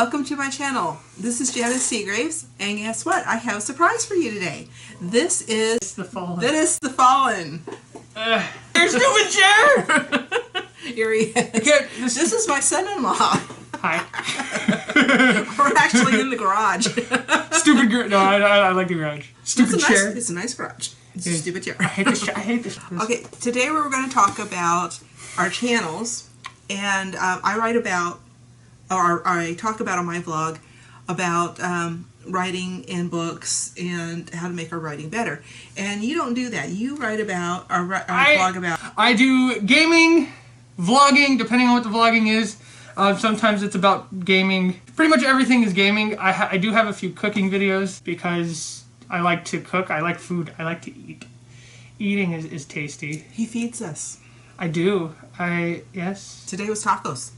Welcome to my channel. This is Janice Seagraves, and guess what? I have a surprise for you today. This is the Fallen. VetistheFallen. Your stupid chair! Here he is. This is my son-in-law. Hi. We're actually in the garage. Stupid garage. No, I like the garage. Stupid chair. It's a nice garage. It's a stupid chair. I hate this chair. I hate this. Okay, today we're going to talk about our channels, and I write about, or I talk about on my vlog about writing in books and how to make our writing better. And you don't do that. You write about, or blog about. I do gaming, vlogging, depending on what the vlogging is. Sometimes it's about gaming. Pretty much everything is gaming. I do have a few cooking videos because I like to cook. I like food. I like to eat. Eating is tasty. He feeds us. I do. Yes. Today was tacos.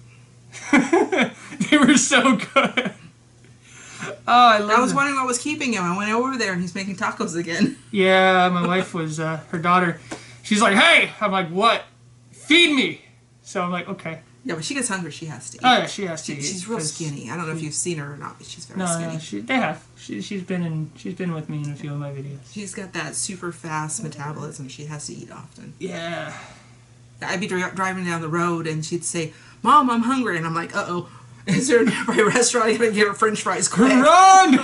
They were so good. Oh, I was wondering what was keeping him. I went over there and he's making tacos again. Yeah, my wife was, her daughter, she's like, hey! I'm like, what? Feed me! So I'm like, okay. Yeah, but she gets hungry, she has to eat. Oh yeah, she has to eat. She's real skinny. I don't know if you've seen her or not, but she's very skinny. No, they have. She's been with me in a few of my videos. She's got that super fast metabolism. She has to eat often. Yeah. I'd be driving down the road and she'd say, Mom, I'm hungry. And I'm like, uh-oh. Is there a nearby restaurant? I'm going to get her french fries quick. Run!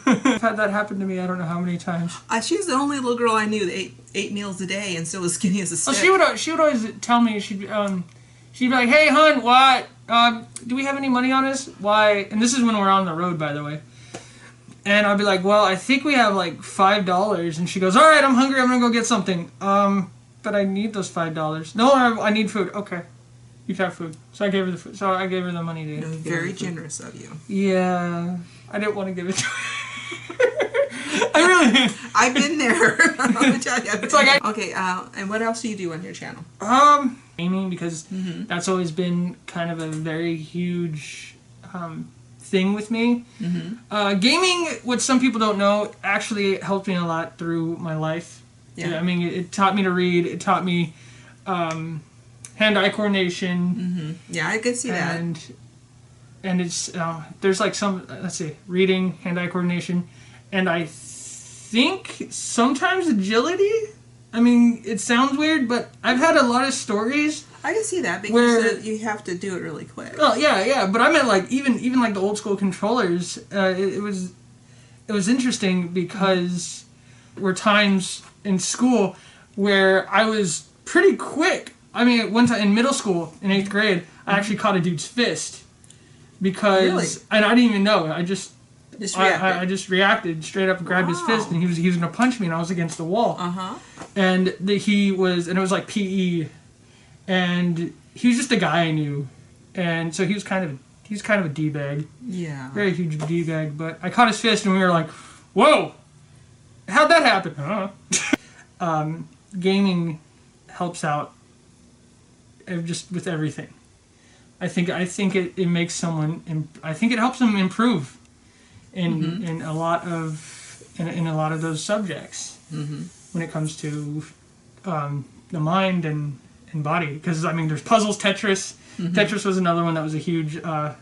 I've had that happen to me I don't know how many times. She was the only little girl I knew that ate 8 meals a day and still was skinny as a stick. Oh, she would always tell me, she'd be like, hey, hon, what? Do we have any money on us? Why? And this is when we're on the road, by the way. And I'd be like, well, I think we have like $5. And she goes, all right, I'm hungry. I'm going to go get something. But I need those $5. No, I need food. Okay. You have food. So I gave her the food. So I gave her the money to very generous of you. Yeah. I didn't want to give it to her. I really didn't. I've been there. Let me tell you. It's like okay, and what else do you do on your channel? Gaming, because that's always been kind of a very huge thing with me. Gaming, what some people don't know, actually helped me a lot through my life. Yeah. I mean, it taught me to read. It taught me hand-eye coordination. Yeah, I could see that. And it's there's like some, let's see, reading, hand-eye coordination, and I think sometimes agility. I mean, it sounds weird, but I've had a lot of stories. I can see that because you have to do it really quick. Oh yeah, but I meant like even like the old school controllers. It was interesting because there were times in school where I was pretty quick. I mean, one time in middle school, in 8th grade, I actually caught a dude's fist because, and I didn't even know. I just reacted straight up and grabbed his fist, and he was going to punch me, and I was against the wall. And and it was like PE, and he was just a guy I knew, and so he was kind of a d-bag. Yeah. Very huge d-bag, but I caught his fist, and we were like, whoa, how'd that happen? Gaming helps out just with everything. I think it makes someone. I think it helps them improve in a lot of those subjects when it comes to the mind and body. Because I mean, there's puzzles, Tetris. Tetris was another one that was a huge. Well,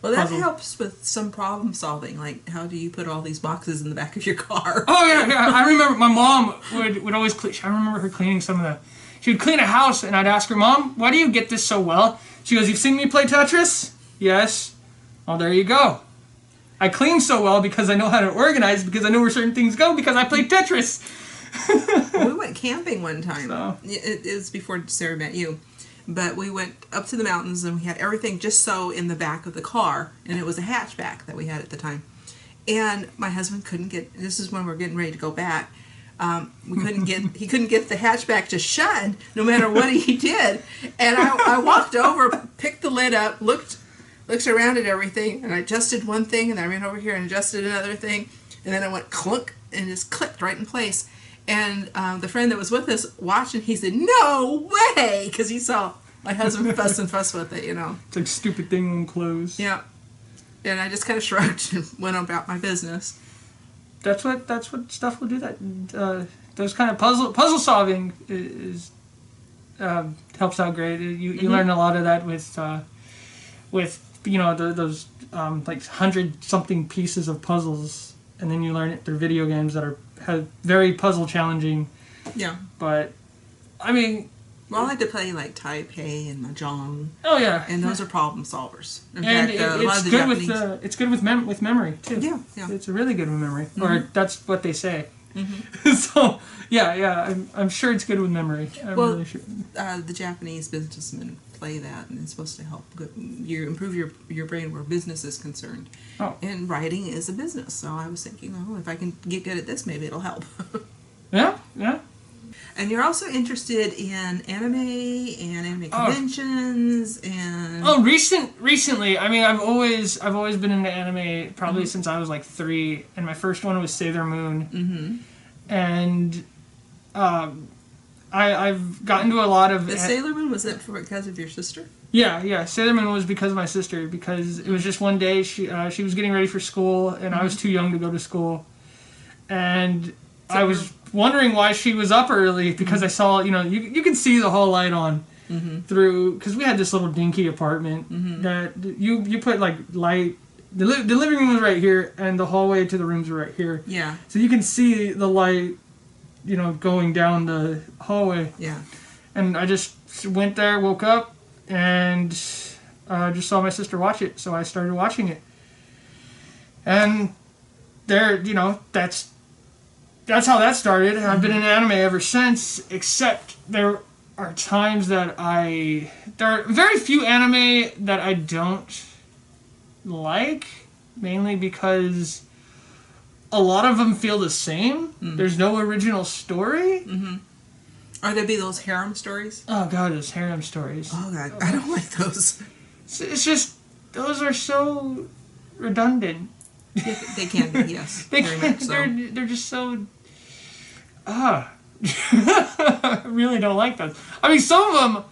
that helps with some problem solving. Like, how do you put all these boxes in the back of your car? Oh yeah. I remember my mom would always clean. I remember her cleaning some of the. She would clean a house, and I'd ask her, Mom, why do you get this so well? She goes, you've seen me play Tetris? Yes. Oh, there you go. I clean so well because I know how to organize, because I know where certain things go, because I played Tetris. We went camping one time. So. It was before Sarah met you. But we went up to the mountains, and we had everything just so in the back of the car, and it was a hatchback that we had at the time. And my husband couldn't get, this is when we're getting ready to go back, he couldn't get the hatchback to shut no matter what he did. And I walked over, picked the lid up, looked around at everything, and I adjusted one thing, and then I ran over here and adjusted another thing, and then I went clunk, and it just clicked right in place. And the friend that was with us watched, and he said, no way, because he saw my husband fuss with it, you know. It's like stupid thing won't close. Yeah. And I just kind of shrugged and went about my business. That's what stuff will do. That those kind of puzzle solving is helps out great. You learn a lot of that with those like 100-something pieces of puzzles, and then you learn it through video games that have very puzzle challenging. Yeah. But I mean, well, I like to play like Taipei and Mahjong. Oh yeah. And those are problem solvers. In and fact, it's good with memory too. Yeah, yeah. It's really good with memory, or that's what they say. So yeah, I'm sure it's good with memory. I'm really sure. The Japanese businessmen play that, and it's supposed to help you improve your brain where business is concerned. Oh. And writing is a business, so I was thinking, if I can get good at this, maybe it'll help. Yeah. And you're also interested in anime and anime conventions and recently. I mean, I've always been into anime probably since I was like 3, and my first one was Sailor Moon. And I've gotten to a lot of Sailor Moon. Was that because of your sister? Yeah. Sailor Moon was because of my sister, because it was just one day she was getting ready for school, and I was too young to go to school, and I was wondering why she was up early, because I saw, you can see the whole light on through, because we had this little dinky apartment that you put like light. The living room was right here, and the hallway to the rooms were right here. Yeah. So you can see the light, going down the hallway. Yeah. And I just went there, woke up, and just saw my sister watch it, so I started watching it. And there, that's how that started. I've been in anime ever since, except there are times that there are very few anime that I don't like, mainly because a lot of them feel the same. There's no original story. Are there be those harem stories? Oh god, those harem stories. Oh god, I don't like those. It's just, those are so redundant. They can be, yes. They're just so... I really don't like those. I mean, some of them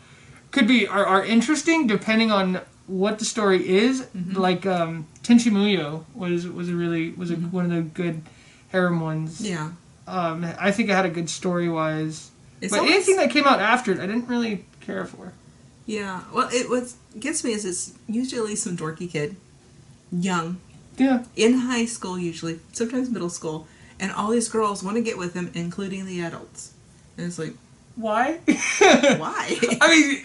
are interesting depending on what the story is. Like Tenchi Muyo was one of the good harem ones. Yeah. I think it had a good story wise. But anything that came out after it, I didn't really care for. Yeah. Well, what gets me is it's usually some dorky kid, young. Yeah. In high school, usually, sometimes middle school, and all these girls want to get with him, including the adults. And it's like, why? Why? I mean,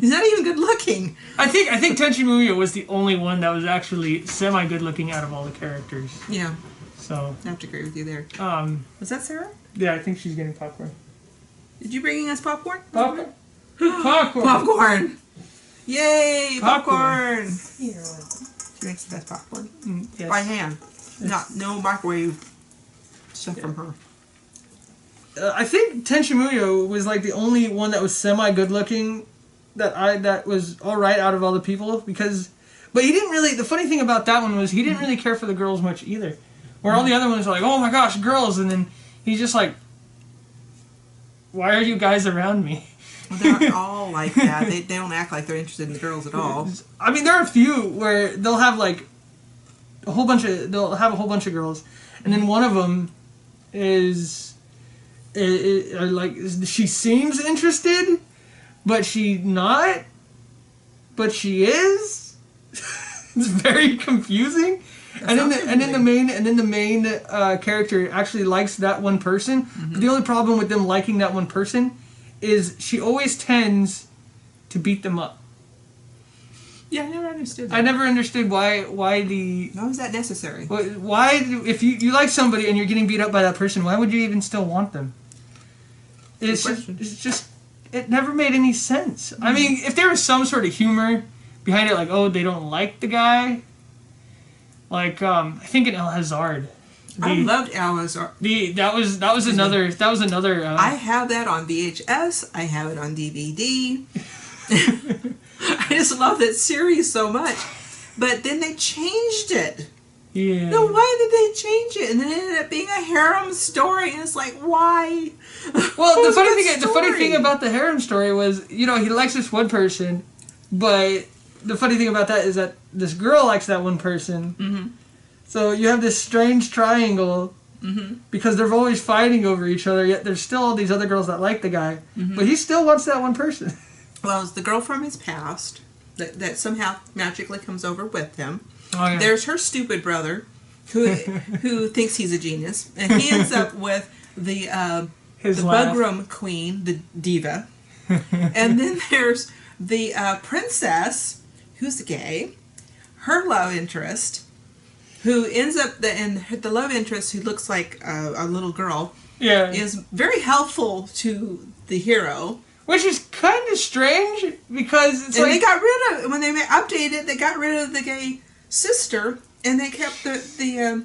he's not even good looking. I think Tenchi Muyo was the only one that was actually semi good looking out of all the characters. Yeah. So I have to agree with you there. Was that Sarah? Yeah, I think she's getting popcorn. Did you bring us popcorn? Popcorn. Popcorn. Popcorn. Yay! Popcorn. Here. She makes the best popcorn. Yes. By hand. No microwave stuff from her. I think Tenchi Muyo was like the only one that was semi good looking that was all right out of all the people, but he didn't really. The funny thing about that one was he didn't really care for the girls much either. Where all the other ones are like, oh my gosh, girls, and then he's just like, why are you guys around me? Well, they're all like that. They don't act like they're interested in the girls at all. I mean, there are a few where they'll have like they'll have a whole bunch of girls, and then one of them is like she seems interested, but she not, but she is. It's very confusing. And then the main character actually likes that one person. But the only problem with them liking that one person is she always tends to beat them up. Yeah, I never understood that. I never understood why Why is that necessary? Why, if you like somebody and you're getting beat up by that person, why would you even still want them? It's just it never made any sense. I mean, if there was some sort of humor behind it, like, oh, they don't like the guy. Like, I think in El Hazard. I loved El Hazard. That was another. I have that on VHS. I have it on DVD. I just love that series so much. But then they changed it. Yeah. No, why did they change it? And then it ended up being a harem story, and it's like, why? Well, the funny thing about the harem story was, he likes this one person, but the funny thing about that is that this girl likes that one person. Mm-hmm. So you have this strange triangle because they're always fighting over each other, yet there's still all these other girls that like the guy. Mm-hmm. But he still wants that one person. Well, it's the girl from his past. that somehow magically comes over with him. Oh, yeah. There's her stupid brother, who thinks he's a genius, and he ends up with the Bugroom Queen, the diva. And then there's the princess, who's gay, her love interest, who ends up the love interest, who looks like a little girl, is very helpful to the hero. Which is kind of strange, because it's they got rid of, when they updated it, they got rid of the gay sister, and they kept the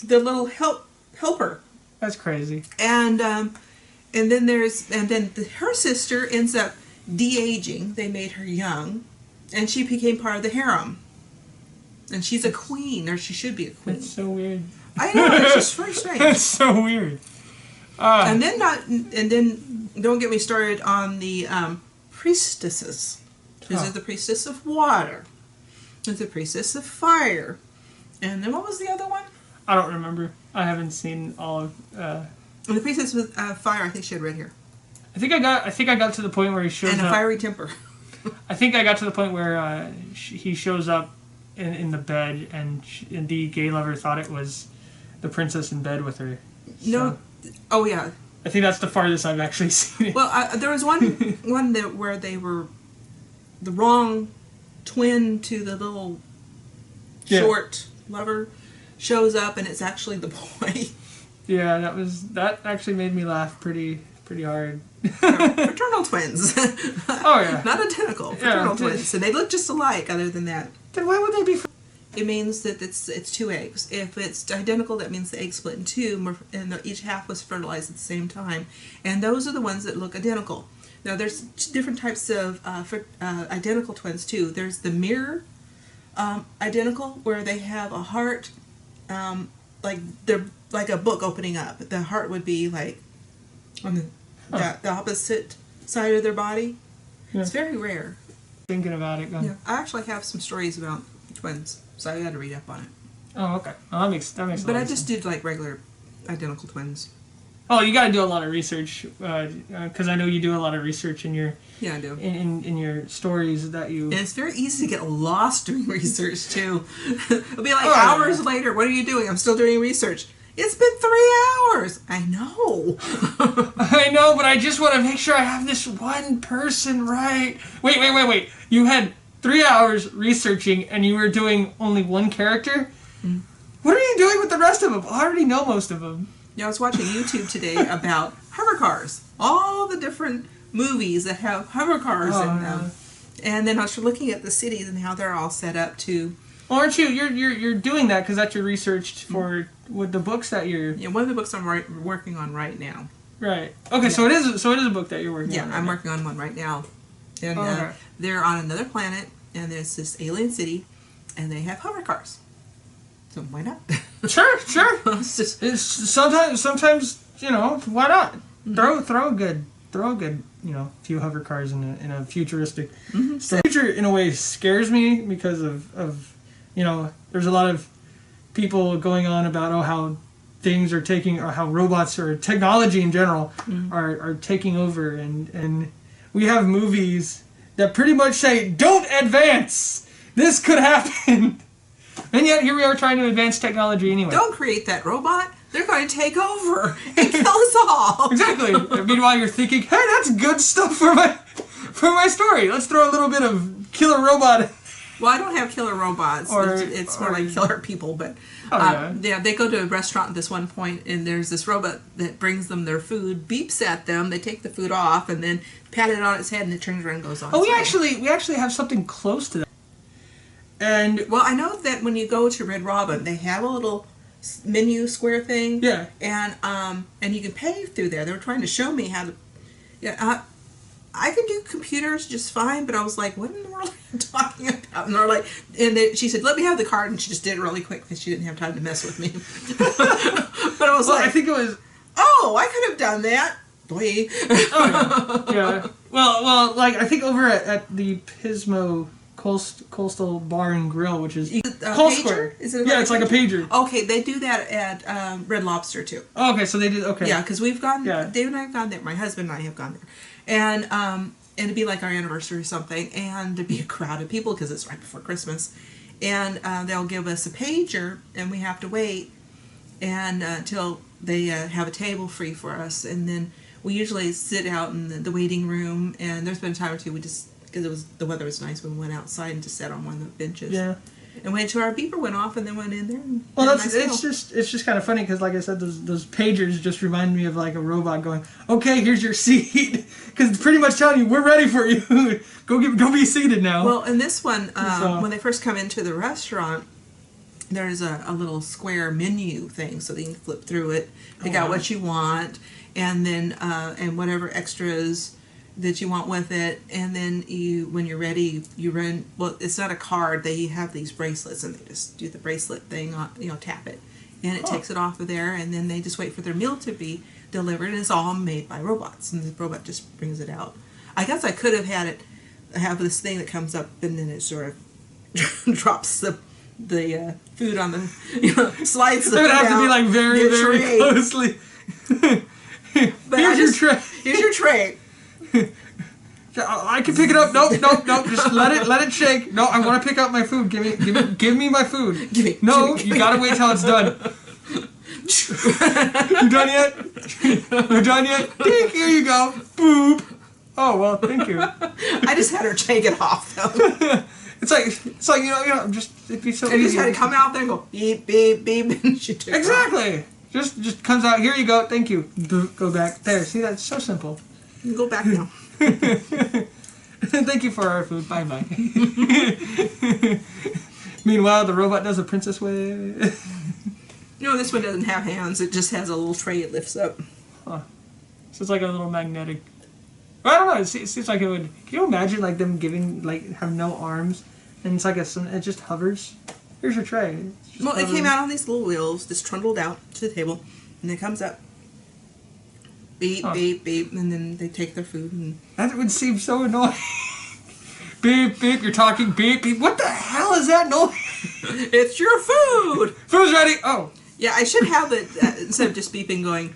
little helper. That's crazy. And then her sister ends up de-aging. They made her young, and she became part of the harem. And she's a queen, or she should be a queen. That's so weird. I know, it's just very strange. That's so weird. And then don't get me started on the priestesses. There's the priestess of water. There's the priestess of fire. And then what was the other one? I don't remember. I haven't seen all of. And the priestess with fire, I think she had red hair. I think I got to the point where he shows up. And a fiery temper. I think I got to the point where he shows up in the bed, and the gay lover thought it was the princess in bed with her. So. No. Oh, yeah. I think that's the farthest I've actually seen it. Well, there was one where they were the wrong twin to the little short lover shows up, and it's actually the boy. Yeah, that actually made me laugh pretty hard. Fraternal twins. Oh yeah. Not identical. Fraternal twins, and they look just alike. Other than that, then why would they be? It means that it's two eggs. If it's identical, that means the egg split in two, and each half was fertilized at the same time. And those are the ones that look identical. Now, there's different types of identical twins, too. There's the mirror identical, where they have a heart, like they're like a book opening up. The heart would be like on the opposite side of their body. Yeah. It's very rare. Thinking about it. Yeah, I actually have some stories about twins. So I got to read up on it. Oh, okay. Well, that makes. But I just did like regular identical twins. Oh, you got to do a lot of research, because I know you do a lot of research in your. Yeah, I do. In your stories that you. And it's very easy to get lost doing research too. It'll be like hours later. What are you doing? I'm still doing research. It's been 3 hours. I know. I know, but I just want to make sure I have this one person right. Wait. You had 3 hours researching, and you were doing only one character? Mm. What are you doing with the rest of them? I already know most of them. Yeah, I was watching YouTube today about hover cars. All the different movies that have hover cars in them. And then I was looking at the cities and how they're all set up to... Well, aren't you? You're doing that because that's your research for with the books that you're... Yeah, one of the books I'm working on right now. Right. Okay, yeah. So it is a book that you're working on. Yeah, I'm working on one right now. And they're on another planet, and there's this alien city, and they have hover cars. So why not? Sure. It's sometimes why not? Mm-hmm. Throw a good few hover cars in a futuristic story. The future in a way scares me because of there's a lot of people going on about how things are taking, or how robots or technology in general are taking over, and we have movies that pretty much say, don't advance! This could happen! And yet, here we are trying to advance technology anyway. Don't create that robot. They're going to take over and kill us all. Exactly. Meanwhile, you're thinking, hey, that's good stuff for my story. Let's throw a little bit of killer robot. Well, I don't have killer robots. It's more like killer people. But they go to a restaurant at this one point, and there's this robot that brings them their food, beeps at them. They take the food off, and then pat it on its head, and it turns around and goes on. Oh, we actually have something close to that. And well, I know that when you go to Red Robin, they have a little menu square thing. Yeah. And you can pay through there. They were trying to show me how to. Yeah. I can do computers just fine, but I was like, what in the world are you talking about? And they're like, she said, let me have the card, and she just did it really quick because she didn't have time to mess with me. But I was I think it was. Oh, I could have done that. Boy. Oh yeah. Well, like I think over at the Pismo Coastal Bar and Grill, which is Coal Square. Is it? It's like a pager. Okay, they do that at Red Lobster too. Oh, okay, so they did. Okay. Yeah, because we've gone. Yeah. Dave and I have gone there. My husband and I have gone there, and it'd be like our anniversary or something, and there'd be a crowd of people because it's right before Christmas, and they'll give us a pager, and we have to wait and till they have a table free for us, and then we usually sit out in the waiting room. And there's been a time or two we just, because the weather was nice, we went outside and just sat on one of the benches. Yeah. And waited till our beeper went off, and then went in there. And well, it's just kind of funny because, like I said, those pagers just remind me of like a robot going, "Okay, here's your seat," because it's pretty much telling you we're ready for you. go be seated now. Well, in this one, when they first come into the restaurant, there's a little square menu thing, so that you can flip through it, pick out what you want, and then and whatever extras that you want with it, and then when you're ready, you run. Well, it's not a card. They have these bracelets, and they just do the bracelet thing on, tap it, and it takes it off of there, and then they just wait for their meal to be delivered, and it's all made by robots, and the robot just brings it out. I guess I could have have this thing that comes up, and then it sort of drops the food on the slides. It would have to be like very very closely. But here's your tray. I can pick it up. Nope. Just let it shake. No, I want to pick up my food. Give me my food. You gotta wait till it's done. You done yet? You done yet? Ding, here you go. Boop. Oh well, thank you. I just had her take it off though. It's like just it'd be so. I just had to come out there and go beep beep beep, and she took exactly. It off. Just comes out. Here you go. Thank you. Go back there. See, that's so simple. You can go back now. Thank you for our food. Bye bye. Meanwhile, the robot does a princess way. This one doesn't have hands. It just has a little tray it lifts up. Huh. So it's like a little magnetic. Well, I don't know. It seems like it would. Can you imagine like them have no arms, and it's like it just hovers. Here's your tray. Well, it came out on these little wheels, just trundled out to the table, and it comes up. Beep, beep, beep, and then they take their food. And that would seem so annoying. Beep, beep, you're talking, beep, beep. What the hell is that noise? It's your food! Food's ready! Oh. Yeah, I should have it, instead of just beeping going,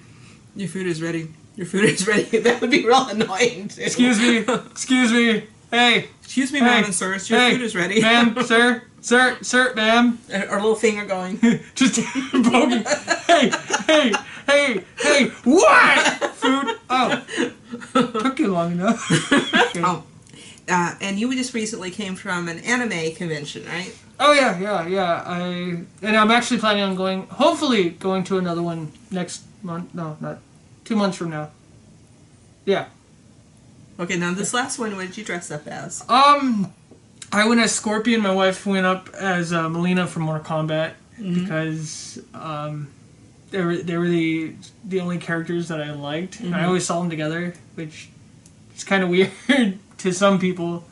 your food is ready, your food is ready. That would be real annoying, too. Excuse me, hey. Excuse me, ma'am and sir, your food is ready. Ma'am, sir, ma'am. Our little finger going. Just poking. Hey, what? Food? Oh. Took you long enough. Okay. Oh. And you just recently came from an anime convention, right? Oh, yeah. I'm actually planning on hopefully going to another one next month. No, not 2 months from now. Yeah. Okay, now this last one, what did you dress up as? I went as Scorpion. My wife went up as Melina from Mortal Kombat because they were the only characters that I liked. And I always saw them together, which is kind of weird to some people.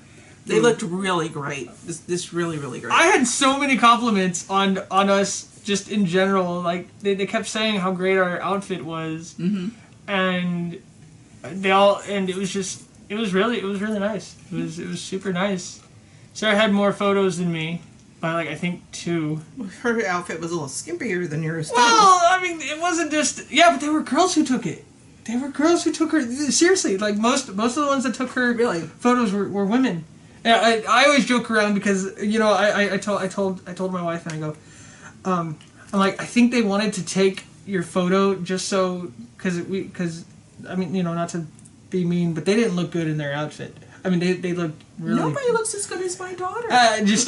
They looked really great. This really, really great. I had so many compliments on us just in general. Like they kept saying how great our outfit was, and it was really nice. It was super nice. Sarah had more photos than me, by I think 2. Her outfit was a little skimpier than yours. Well, I mean, it wasn't just but there were girls who took it. There were girls who took her seriously. Like most of the ones that took her photos were women. And I always joke around because I told my wife, and I go, I'm like, I think they wanted to take your photo just so because I mean not to be mean, but they didn't look good in their outfit. I mean, they looked really. Nobody looks as good as my daughter. Just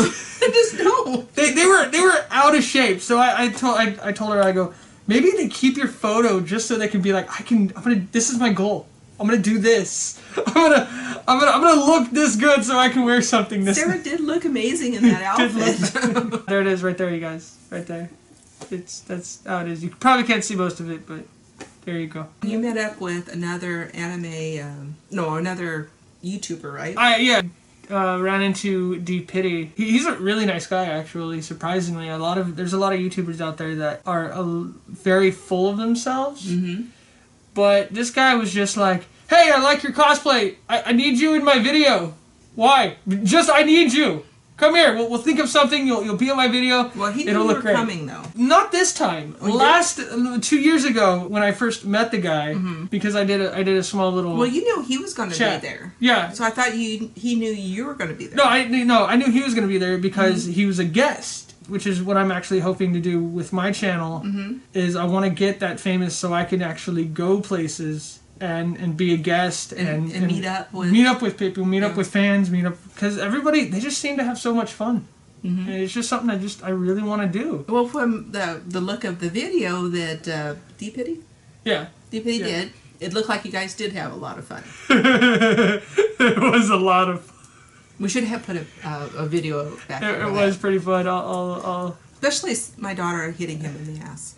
no. They were out of shape. So I told her, I go, maybe they keep your photo just so they can be like, this is my goal. I'm gonna do this. I'm gonna look this good so I can wear something this. Sarah did look amazing in that outfit. There it is, right there, you guys, right there. That's how it is. You probably can't see most of it, but there you go. You met up with another another YouTuber, right? Ran into Deep Pity. He's a really nice guy, actually. Surprisingly, there's a lot of YouTubers out there that are very full of themselves. But this guy was just like, "Hey, I like your cosplay. I need you in my video. Why? Just I need you. come here. We'll think of something. You'll be in my video. Well, he knew It'll you look were great. coming, though. Not this time. Last 2 years ago, when I first met the guy, because I did a small little. Well, you knew he was going to be there. Yeah. So I thought he knew you were going to be there. No, I knew he was going to be there because he was a guest, which is what I'm actually hoping to do with my channel. Is I want to get that famous so I can actually go places. And be a guest and meet up with people, meet up with fans, because everybody, they just seem to have so much fun. And it's just something I really want to do. Well, from the look of the video that D-Pity did, it looked like you guys did have a lot of fun. It was a lot of fun. We should have put a video back there. It was pretty fun. I'll especially my daughter hitting him in the ass.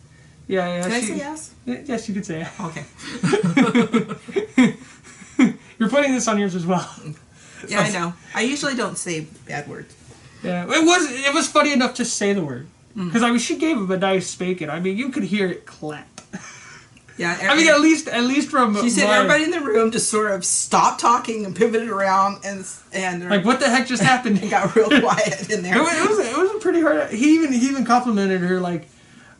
Yeah. Can I say yes? Yes, you could say it. Okay. You're putting this on yours as well. Yeah, I know. I usually don't say bad words. Yeah, it was funny enough to say the word. Because she gave him a nice spanking. I mean, you could hear it clap. Yeah. I mean, at least from she said everybody in the room just sort of stopped talking and pivoted around and like, what the heck just happened? And got real quiet in there. It was a pretty hard. He even complimented her like.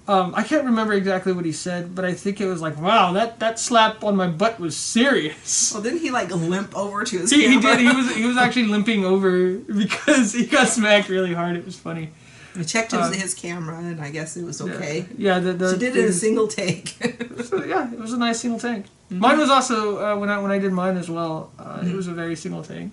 I can't remember exactly what he said, but I think it was like, wow, that slap on my butt was serious. Well, didn't he like limp over to his He camera? did. He was actually limping over because he got smacked really hard. It was funny. We checked his camera, and I guess it was okay. Yeah, she did it in a single take. So, yeah, it was a nice single take. Mine was also, when I did mine as well, it was a very single take.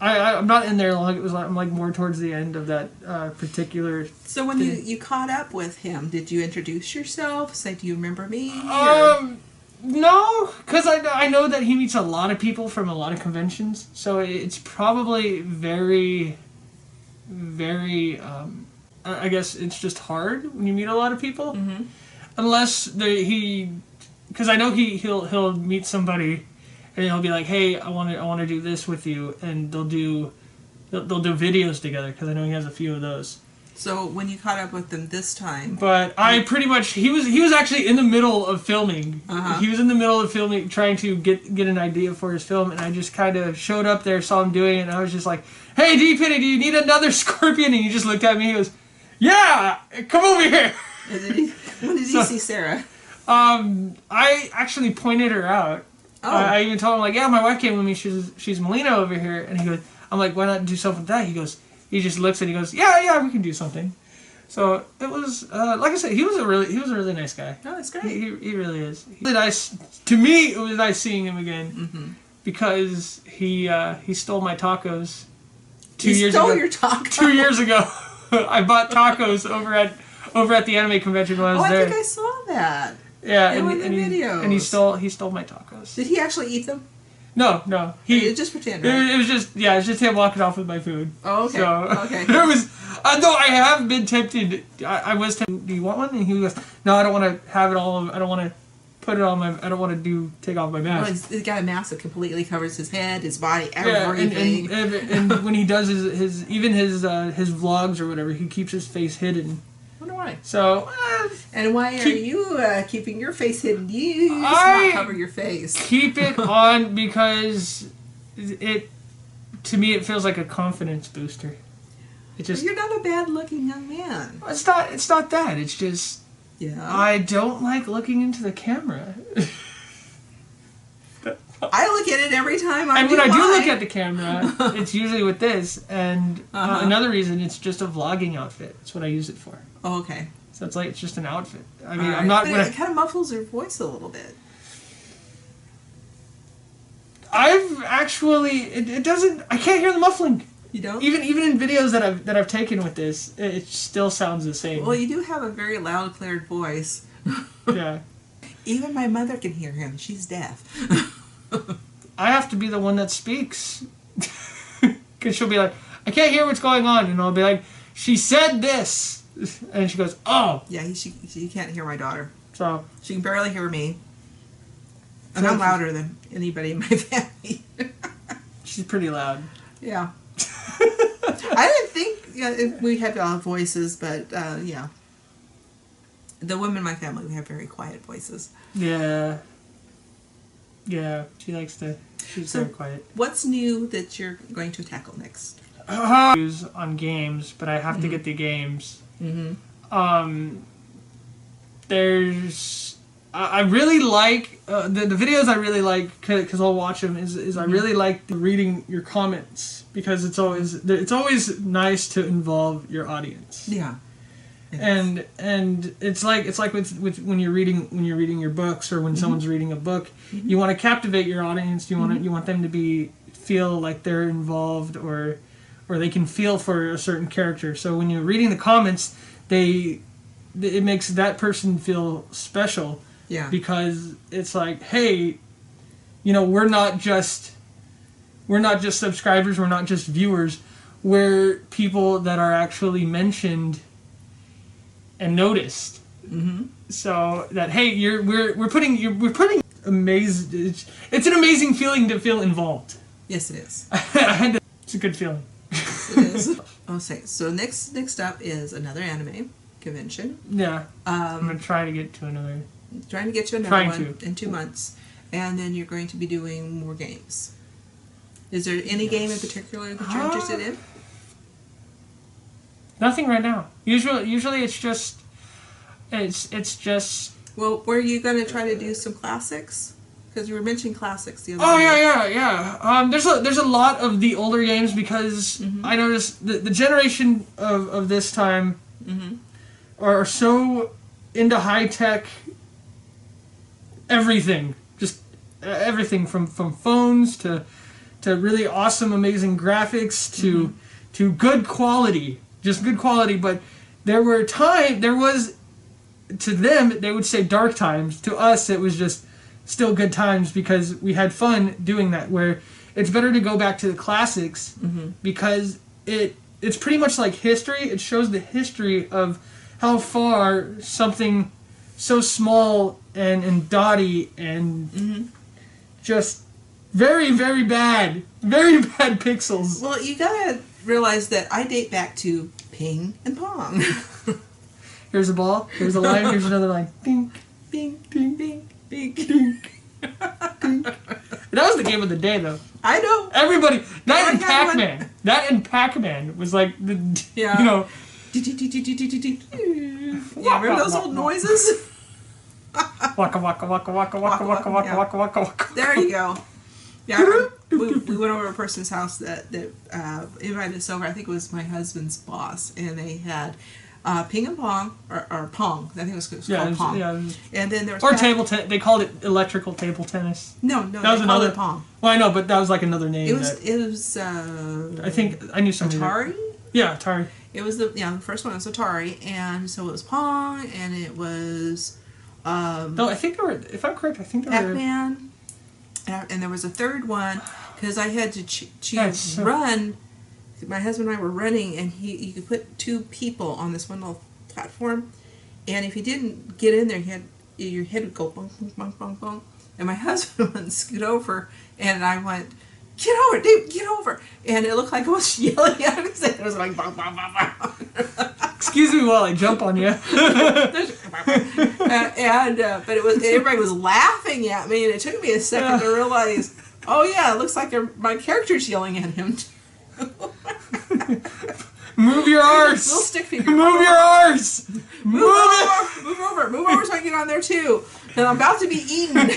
I'm not in there long. It was I'm like more towards the end of that particular. So when you caught up with him, did you introduce yourself? Say, do you remember me? No, because I know that he meets a lot of people from a lot of conventions, so it's probably very, very. I guess it's just hard when you meet a lot of people, unless because I know he'll meet somebody. And he'll be like, "Hey, I want to do this with you," and they'll do videos together because I know he has a few of those. So when you caught up with them this time, but I pretty much he was actually in the middle of filming. He was in the middle of filming, trying to get an idea for his film, and I just kind of showed up there, saw him doing it, and I was just like, "Hey, D-Penny, do you need another scorpion?" And he just looked at me. He goes, "Yeah, come over here." When did you see Sarah? I actually pointed her out. Oh. I even told him, like, yeah, my wife came with me. She's Melina over here. And he goes, I'm like, why not do something with that? He just looks and he goes, yeah, we can do something. So it was, like I said, he was a really nice guy. Oh, that's great. He really is. To me, it was nice seeing him again because he stole my tacos 2 years ago. He stole your tacos? 2 years ago. I bought tacos over at the anime convention when I was there. I think I saw that. Yeah, and he stole my tacos. Did he actually eat them? No. He just pretend. Right? It was just him walking off with my food. Oh, okay. So, okay. It was. Though I have been tempted. I was tempted. Do you want one? And he goes, no, I don't want to have it all. I don't want to put it on my. I don't want to take off my mask. Well, he's got a mask that completely covers his head, his body, everything. Yeah, and when he does his vlogs or whatever, he keeps his face hidden. I wonder why. So. And why are you keeping your face hidden? You not cover your face. Keep it on because to me it feels like a confidence booster. It just. You're not a bad-looking young man. It's not that. It's just. Yeah. I don't like looking into the camera. I look at it every time I do look at the camera, it's usually with this, and another reason, it's just a vlogging outfit. That's what I use it for. Oh, okay. So it's just an outfit. I mean, I'm not. But it kind of muffles your voice a little bit. I've actually. It doesn't. I can't hear the muffling. You don't? Even in videos that I've taken with this, it still sounds the same. Well, you do have a very loud, clear voice. Yeah. Even my mother can hear him. She's deaf. I have to be the one that speaks. Because she'll be like, I can't hear what's going on. And I'll be like, she said this. And she goes, oh. Yeah, she can't hear my daughter. So she can barely hear me. And I'm louder than anybody in my family. She's pretty loud. Yeah. I didn't think we had voices, but yeah. The women in my family, we have very quiet voices. Yeah. Yeah, she likes to. She's very quiet. What's new that you're going to tackle next? On games, but I have to get the games. There's. I really like the videos. I really like because I'll watch them. Is I really like reading your comments because it's always nice to involve your audience. Yeah. And it's like with when you're reading your books or when someone's reading a book, you want to captivate your audience. You want them to feel like they're involved or they can feel for a certain character. So when you're reading the comments, it makes that person feel special. Yeah. Because it's like, hey, we're not just subscribers, we're not just viewers, we're people that are actually mentioned and noticed. So that, hey, we're putting amazing. It's an amazing feeling to feel involved. Yes, it is. It's a good feeling. Yes, it is. Okay, so next up is another anime convention. Yeah. I'm gonna try to get to another. Trying to get to another one in 2 months, and then you're going to be doing more games. Is there any game in particular that you're interested in? Nothing right now. Usually it's just. Well, were you going to try to do some classics? Because you were mentioning classics the other day. Yeah. There's a lot of the older games because I noticed the generation of this time are so into high tech. Everything, just everything from phones to really awesome, amazing graphics to good quality, just good quality. But there was to them they would say dark times. To us, it was just still good times because we had fun doing that. Where it's better to go back to the classics because it's pretty much like history. It shows the history of how far something so small and dotty and just very, very bad pixels. Well, you gotta realize that I date back to ping and pong. Here's a ball, here's a line, here's another line. Ding, bing, bing, bing, bing, ding. That was the game of the day, though. I know. Everybody, that and Pac-Man was like the, Yeah, remember those old noises? Waka waka waka waka waka waka waka waka waka waka. There you go. Yeah, we went over to a person's house that invited us over. I think it was my husband's boss, and they had ping and pong or pong. I think it was called pong. Yeah, and then there was table tennis. They called it electrical table tennis. No, that was another it pong. Well, I know, but that was like another name. It was. I think I knew something. Atari. Yeah, Atari. It was the first one was Atari, and so it was pong, and it was. No, I think there were. If I'm correct, I think there were. Pac-Man, and there was a third one because I had to run. My husband and I were running, and you could put two people on this one little platform, and if you didn't get in there, your head would go bong bong bong bong bong. And my husband went and scoot over, and I went, "Get over, dude! Get over!" And it looked like I was yelling at him. It was like bong bong bong bong. Excuse me while I jump on you. But everybody was laughing at me, and it took me a second to realize, oh yeah, it looks like my character's yelling at him. Move your arse. Little stick figure. Move your arse. Move over so I can get on there too. And I'm about to be eaten. And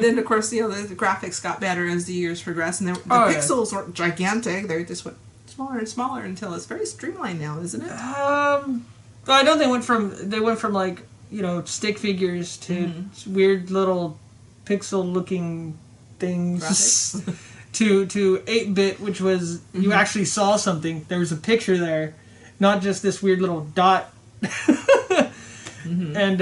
then of course, the graphics got better as the years progressed, and the pixels were gigantic. They just went smaller and smaller until it's very streamlined now, isn't it? I know they went from like stick figures to weird little pixel looking things to 8-bit, which was you actually saw something. There was a picture there, not just this weird little dot. And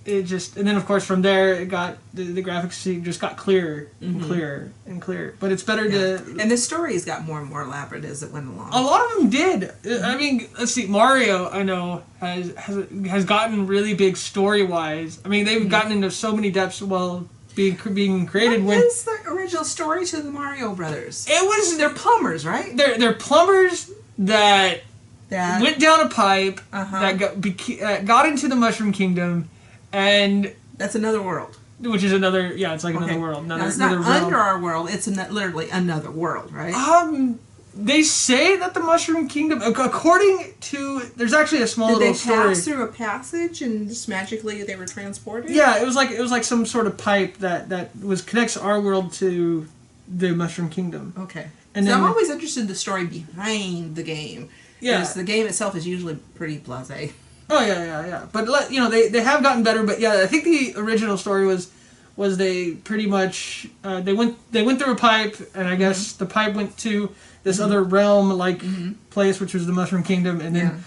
and then of course from there it got the graphics just got clearer and clearer and clearer. But it's better to and the stories got more and more elaborate as it went along. A lot of them did. I mean, let's see, Mario I know has gotten really big story wise. I mean, they've gotten into so many depths while being created. What is the original story to the Mario Brothers? They're plumbers, right? They're plumbers that went down a pipe that got into the Mushroom Kingdom, and that's another world. which is another, it's like another world. Now, it's not under our world, it's literally another world, right? They say that the Mushroom Kingdom, according to, there's actually a small little story. Did they pass through a passage and just magically they were transported? Yeah, it was like some sort of pipe that connects our world to the Mushroom Kingdom. Okay. And so I'm always interested in the story behind the game. Yeah. Because the game itself is usually pretty blasé. Oh, yeah. But, they have gotten better, but I think the original story was they pretty much, they went through a pipe, and I guess the pipe went to this other realm-like place, which was the Mushroom Kingdom, and then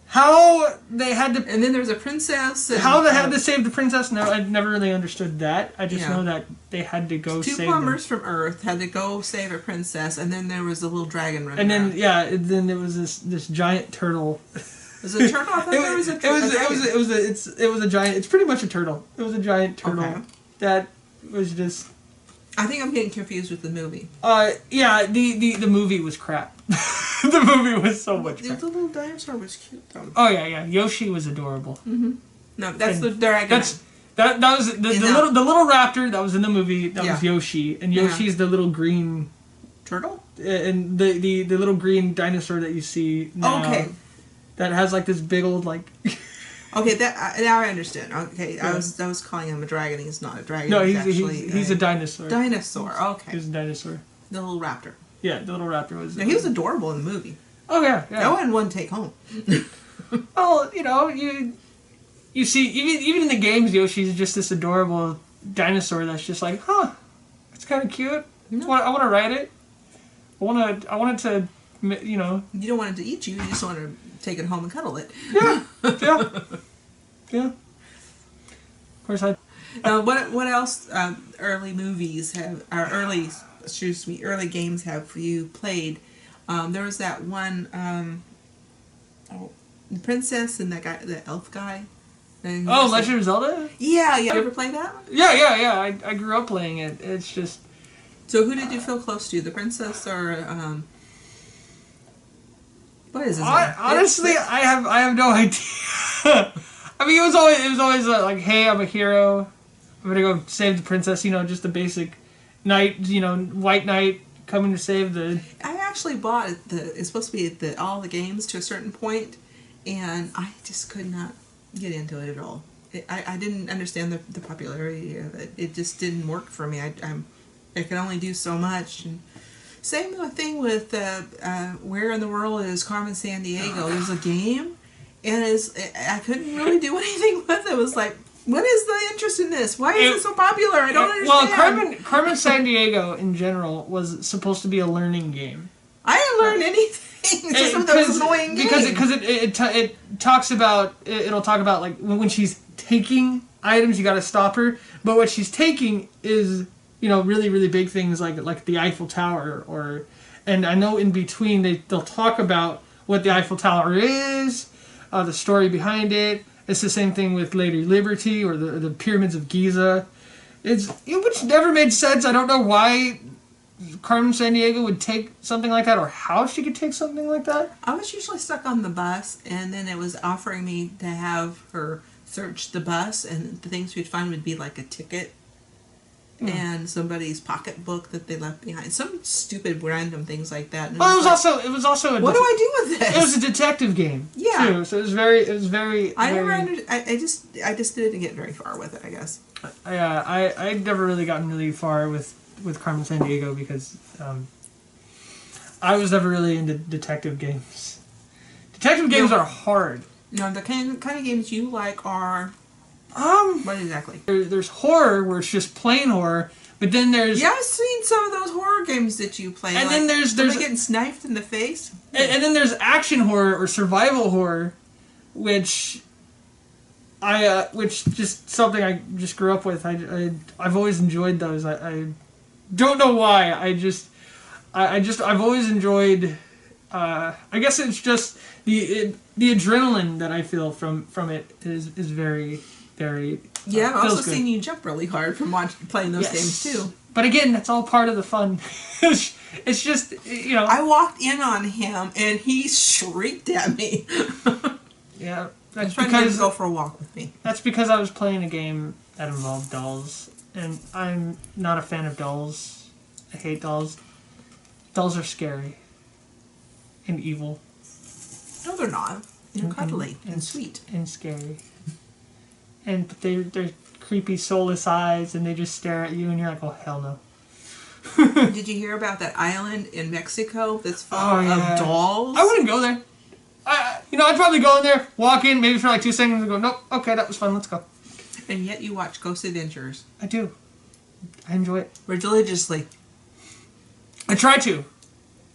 how they had to... And then there was a princess. How they had to save the princess, no, I never really understood that. I just know that they had to go save Two plumbers from Earth had to go save a princess, and then there was a little dragon running around. And then there was this giant turtle. Was it a turtle? I thought there was a turtle. It was a giant... It's pretty much a turtle. It was a giant turtle that was just... I think I'm getting confused with the movie. The movie was crap. The movie was so much crap. The little dinosaur was cute, though. Oh, yeah. Yoshi was adorable. Mm-hmm. No, that's the dragon. That was the little raptor that was in the movie. That was Yoshi. And Yoshi's the little green... Turtle? And the little green dinosaur that you see now. Okay. That has, like, this big old, like... Okay, now I understand. Okay, yeah. I was calling him a dragon. He's not a dragon. No, he's a dinosaur. Dinosaur. Okay. He's a dinosaur. The little raptor. Yeah, the little raptor was. No, he was adorable in the movie. Oh yeah. That one take home. Well, you see, even in the games, Yoshi's just this adorable dinosaur that's just like, it's kind of cute. No. I want to ride it. I want it to, You don't want it to eat you. You just want to take it home and cuddle it. Yeah. Of course, what else? Early movies early games have you played? There was that one. The princess and that guy, the elf guy. Legend of Zelda. Yeah. You ever play that one? Yeah. I grew up playing it. It's just. So who did you feel close to, the princess or? What is his name? Honestly, I have no idea. I mean, it was always like, hey, I'm a hero. I'm gonna go save the princess. Just the basic knight. White knight coming to save the. I actually bought it's supposed to be all the games to a certain point, and I just could not get into it at all. I didn't understand the popularity of it. It just didn't work for me. I could only do so much. And same thing with Where in the World is Carmen Sandiego. There's a game, and I couldn't really do anything with it. It was like, what is the interest in this? Why is it so popular? I don't understand. Well, Carmen Sandiego in general was supposed to be a learning game. I didn't learn anything. It's just those annoying games. Because it talks about, it'll talk about like when she's taking items, you got to stop her. But what she's taking is really, really big things like the Eiffel Tower and I know in between they'll talk about what the Eiffel Tower is, the story behind it. It's the same thing with Lady Liberty or the Pyramids of Giza. Which never made sense. I don't know why Carmen Sandiego would take something like that or how she could take something like that. I was usually stuck on the bus, and then it was offering me to have her search the bus, and the things we'd find would be like a ticket and somebody's pocketbook that they left behind. Some stupid random things like that. Well, it was also what do I do with this? It was a detective game. Yeah. Too, so it was very I just didn't get very far with it, I guess. I'd never really gotten really far with Carmen Sandiego because I was never really into detective games. Detective games are hard. No, the kind of games you like are... what exactly? There's horror where it's just plain horror, but then there's... Yeah, I've seen some of those horror games that you play. And then there's getting sniped in the face. And then there's action horror or survival horror, which just something I just grew up with. I've always enjoyed those. I don't know why. I've always enjoyed. I guess it's just the adrenaline that I feel from it is very. Yeah, I've also seen you jump really hard from playing those games too. But again, that's all part of the fun. It's just, I walked in on him and he shrieked at me. Yeah, that's because to go for a walk with me. That's because I was playing a game that involved dolls. And I'm not a fan of dolls. I hate dolls. Dolls are scary. And evil. No, they're not. They're cuddly and sweet. And scary. And they're creepy, soulless eyes, and they just stare at you, and you're like, oh, hell no. Did you hear about that island in Mexico that's full of dolls? I wouldn't go there. I'd probably go in there, walk in, maybe for like 2 seconds, and go, nope, okay, that was fun, let's go. And yet you watch Ghost Adventures. I do. I enjoy it. Religiously. I try to.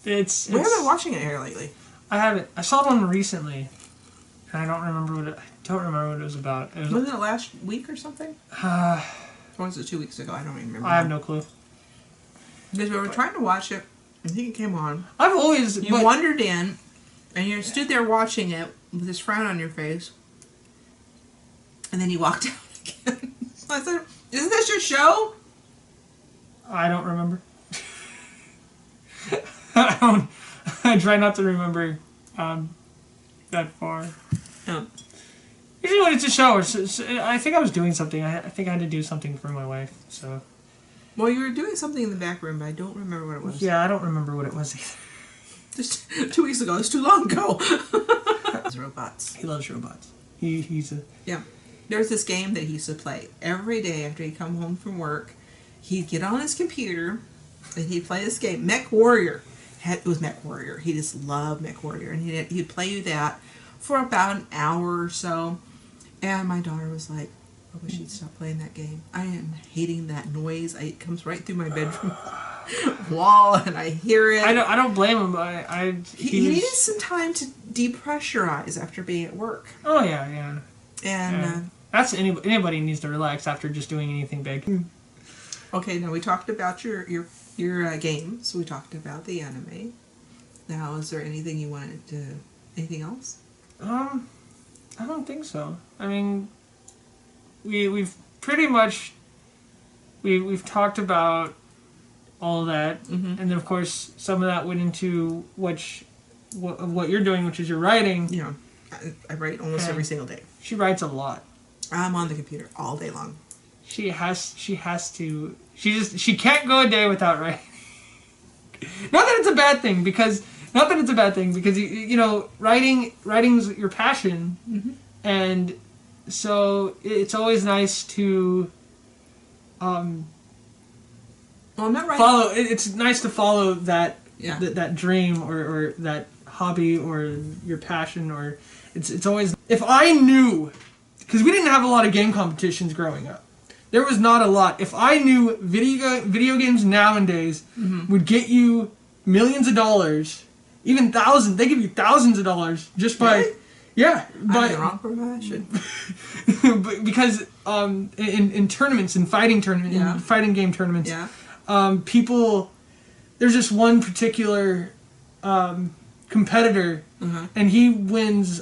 We haven't been watching it here lately. I haven't. I saw one recently, and I don't remember what it was about. Wasn't it last week or something? Or was it 2 weeks ago? I don't even remember. I have no clue. Because we were trying to watch it, I think it came on. You wandered in, and you stood there watching it with this frown on your face, and then you walked out again. So I said, isn't this your show? I don't remember. I try not to remember that far. Oh. Usually when it's a show, I think I was doing something. I think I had to do something for my wife, so... Well, you were doing something in the back room, but I don't remember what it was. Yeah, I don't remember what it was either. Just 2 weeks ago. It's too long ago. It's robots. He loves robots. He's a... Yeah. There's this game that he used to play every day after he'd come home from work. He'd get on his computer and he'd play this game, Mech Warrior. It was Mech Warrior. He just loved Mech Warrior. And he'd play that for about an hour or so. And my daughter was like, I wish he'd stop playing that game. I am hating that noise. It comes right through my bedroom wall, and I hear it. I don't blame him. He needed some time to depressurize after being at work. Oh yeah. And that's anybody needs to relax after just doing anything big. Okay, now we talked about your games. We talked about the anime. Now, is there anything you wanted to? Anything else? I don't think so. I mean, we've pretty much we've talked about all of that, and then of course some of that went into what you're doing, which is your writing. Yeah, I write almost every single day. She writes a lot. I'm on the computer all day long. She has to. She can't go a day without writing. Not that it's a bad thing, because writing's your passion, and so it's always nice to well, I'm not writing. follow. It's nice to follow that that dream or that hobby or your passion, or it's always. If I knew, because we didn't have a lot of game competitions growing up. There was not a lot. If I knew video games nowadays would get you millions of dollars, even thousands, they give you thousands of dollars just by... Really? Yeah. I'm the wrong profession. Because in tournaments, in fighting tournaments, in fighting game tournaments, people... There's just one particular competitor, and he wins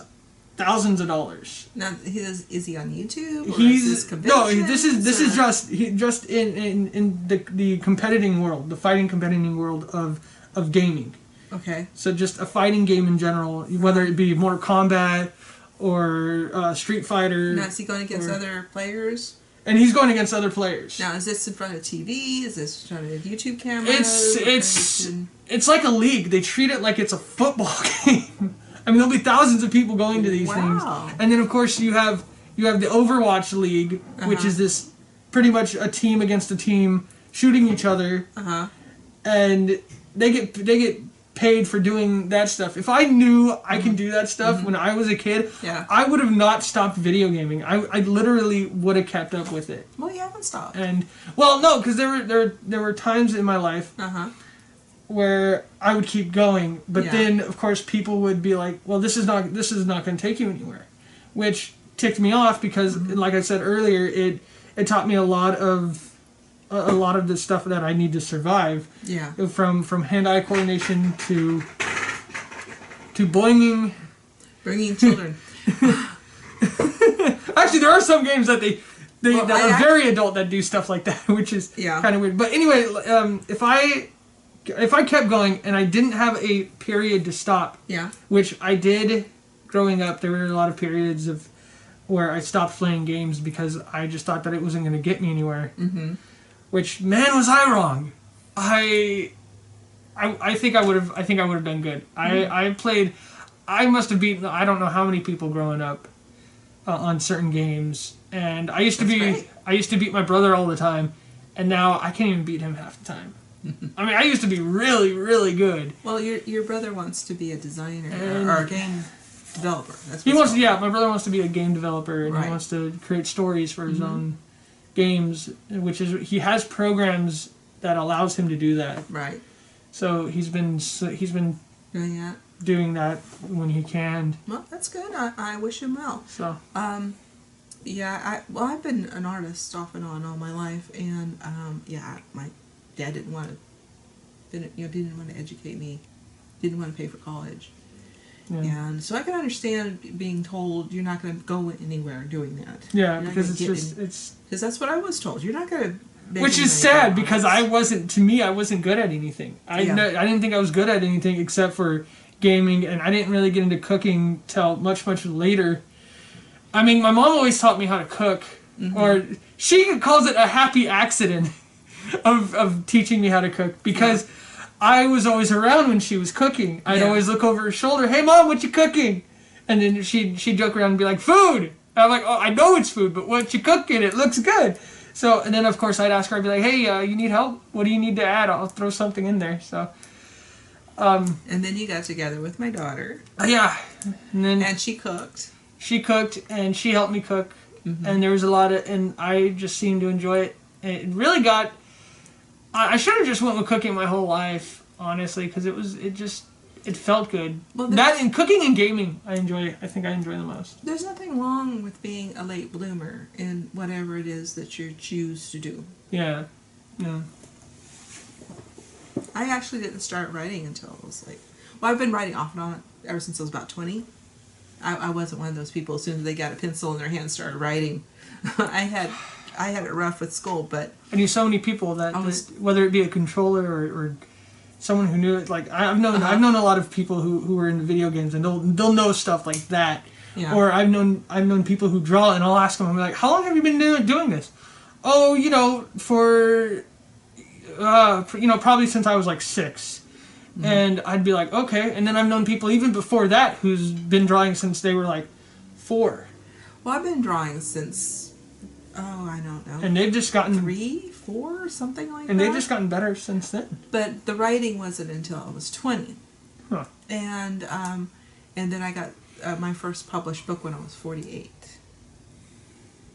thousands of dollars. Now, is he on YouTube? Or is this is just in the competing world, the fighting competing world of gaming. Okay. So just a fighting game in general, whether it be Mortal Kombat or Street Fighter. Now, is he going against other players? And he's going against other players. Now, is this in front of TV? Is this in front of a YouTube camera? It's like a league. They treat it like it's a football game. I mean, there'll be thousands of people going to these things. And then, of course, you have the Overwatch League, which is this pretty much a team against a team shooting each other. And they get paid for doing that stuff. If I knew I could do that stuff when I was a kid, I would have not stopped video gaming. I literally would have kept up with it. Well, you haven't stopped. And no, because there were times in my life where I would keep going, but then of course people would be like, "Well, this is not going to take you anywhere," which ticked me off because, like I said earlier, it taught me a lot of the stuff that I need to survive. Yeah. From hand-eye coordination to boinging. Bringing children. Actually, there are some games that that are very adult that do stuff like that, which is kind of weird. But anyway, if I kept going and I didn't have a period to stop, which I did growing up, there were a lot of periods of where I stopped playing games because I just thought that it wasn't going to get me anywhere. Mm-hmm. Which, man, was I wrong. I think I would have done good. Mm-hmm. I must have beaten I don't know how many people growing up on certain games, and I used to beat my brother all the time, and now I can't even beat him half the time. I mean, I used to be really, really good. Well, your brother wants to be a designer or a game developer. That's my brother wants to be a game developer, and right. he wants to create stories for his own games, which is he has programs that allows him to do that. Right. So he's been doing that when he can. Well, that's good. I wish him well. So. I've been an artist off and on all my life, and my dad didn't want to educate me, didn't want to pay for college, and so I can understand being told you're not going to go anywhere doing that. Yeah, because because that's what I was told. You're not going to. Which is sad because I wasn't good at anything. I didn't think I was good at anything except for gaming, and I didn't really get into cooking till much later. I mean, my mom always taught me how to cook, or she calls it a happy accident of teaching me how to cook, because I was always around when she was cooking. I'd always look over her shoulder, "Hey, Mom, what you cooking?" And then she'd joke around and be like, "Food." And I'm like, "Oh, I know it's food, but what you cooking? It looks good." So, and then of course I'd ask her, I'd be like, "Hey, you need help? What do you need to add? I'll throw something in there." So. And then you got together with my daughter. Yeah. And she cooked. She cooked, and she helped me cook, and there was a lot of, and I just seemed to enjoy it. And it really got, I should have just went with cooking my whole life, honestly, because it felt good. Well, that and cooking and gaming, I think I enjoy the most. There's nothing wrong with being a late bloomer in whatever it is that you choose to do. Yeah. I actually didn't start writing until I was I've been writing off and on ever since I was about 20. I wasn't one of those people. As soon as they got a pencil in their hand, started writing. I had it rough with school, but I knew so many people that whether it be a controller or someone who knew it. Like I've known a lot of people who were into video games, and they'll know stuff like that. Yeah. Or I've known people who draw, and I'll ask them, I'm like, "How long have you been doing this?" "Oh, for probably since I was like 6." Mm-hmm. And I'd be like, okay. And then I've known people even before that who's been drawing since they were like 4. Well, I've been drawing since, I don't know. And they've just gotten 3, 4, something like that. And they've just gotten better since then. But the writing wasn't until I was 20. Huh. And then I got my first published book when I was 48.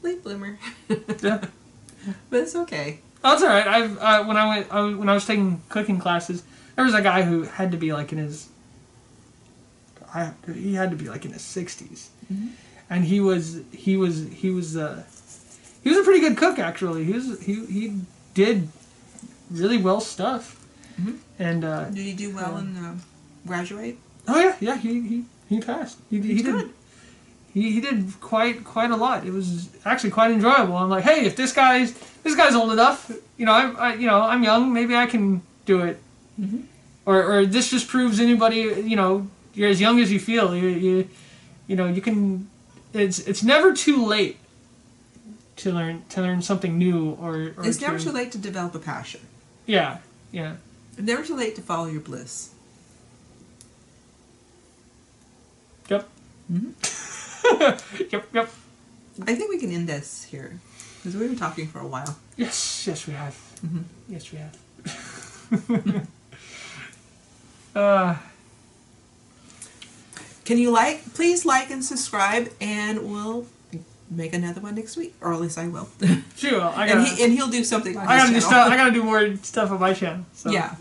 Late bloomer. Yeah. But it's okay. Oh, that's all right. When I was taking cooking classes, there was a guy who had to be like in his 60s, and he was a pretty good cook, actually. He did really well stuff. Mm-hmm. And did he do well in graduate? Oh yeah, he passed. He did. He did quite a lot. It was actually quite enjoyable. I'm like, hey, if this guy's old enough, I'm young, maybe I can do it. Mm-hmm. Or this just proves anybody, you're as young as you feel. You can. It's never too late to learn something new or it's never too late to develop a passion. Yeah. It's never too late to follow your bliss. Yep. Mm-hmm. Yep. I think we can end this here because we've been talking for a while. Yes, we have. Mm-hmm. Yes, we have. Can you please like and subscribe, and we'll make another one next week, or at least I will. Sure, and he'll do something on his channel. I gotta do more stuff on my channel. So. Yeah.